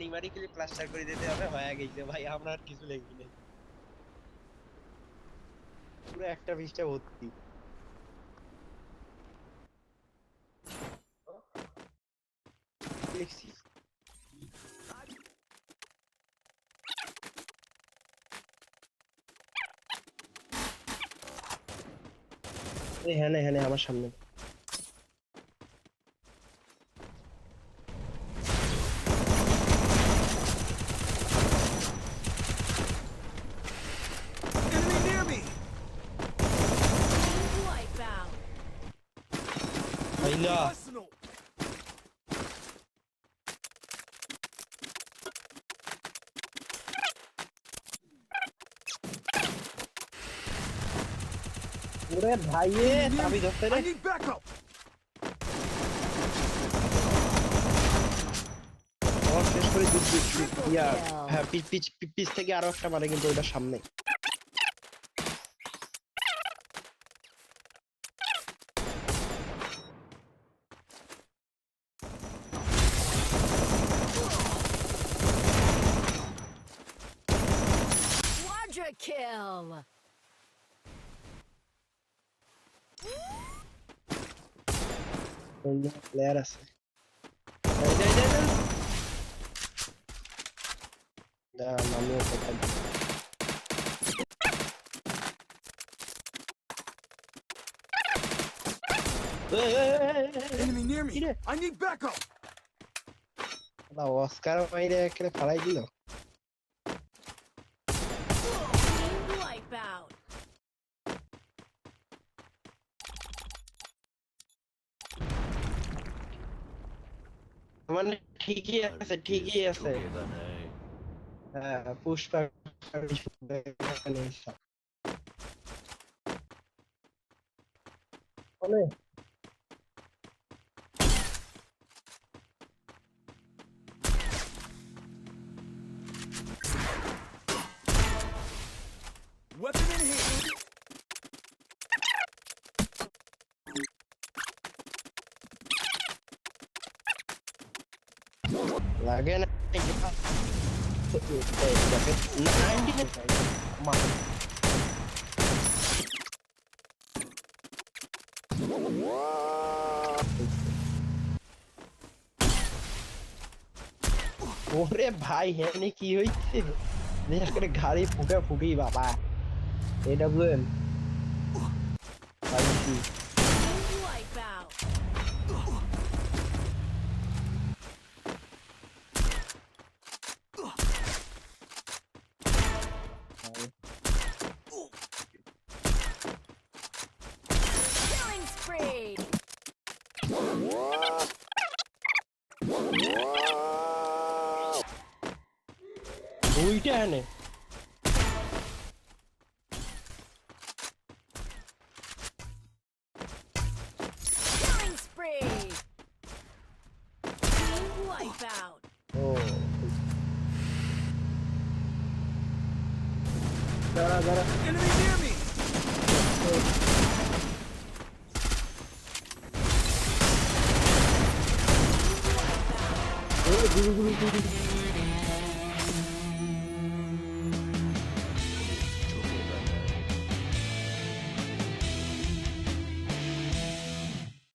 Numerically plaster করে দিতে হবে, হয়ে গেছে ভাই, আমরা আর কিছু লিখি নাই, পুরো একটা পৃষ্ঠা ভর্তি। লিখছি এই, হ্যাঁ হ্যাঁ আমার সামনে। Enemy near me! Wipeout. আইলা Arsenal! ওরে ভাইয়ে চাবি ধরতে রে। I need backup! শেষ করে ইয়া, হ্যাঁ পিচ থেকে আরো একটা মারে, কিন্তু ওইটার সামনে। Quadra kill. প্লেয়ার আছে, আমিও Enemy near me! I need backup! Oscar মাইরে এখানে ফালাই দিল। Wipeout. মানে ঠিকই আছে, ঠিকই আছে। হ্যাঁ পুষ্পা Weapon in hand! লাগে না ওরে ভাই, হ্যাঁ কি হয়েছে, বিশেষ করে গাড়ি ফুটি বাবা। AWM Wipeout. Killing spree. দুইটা এনে Killing spree. Team wipeout. ও দাঁড়া Enemy near me! গুরু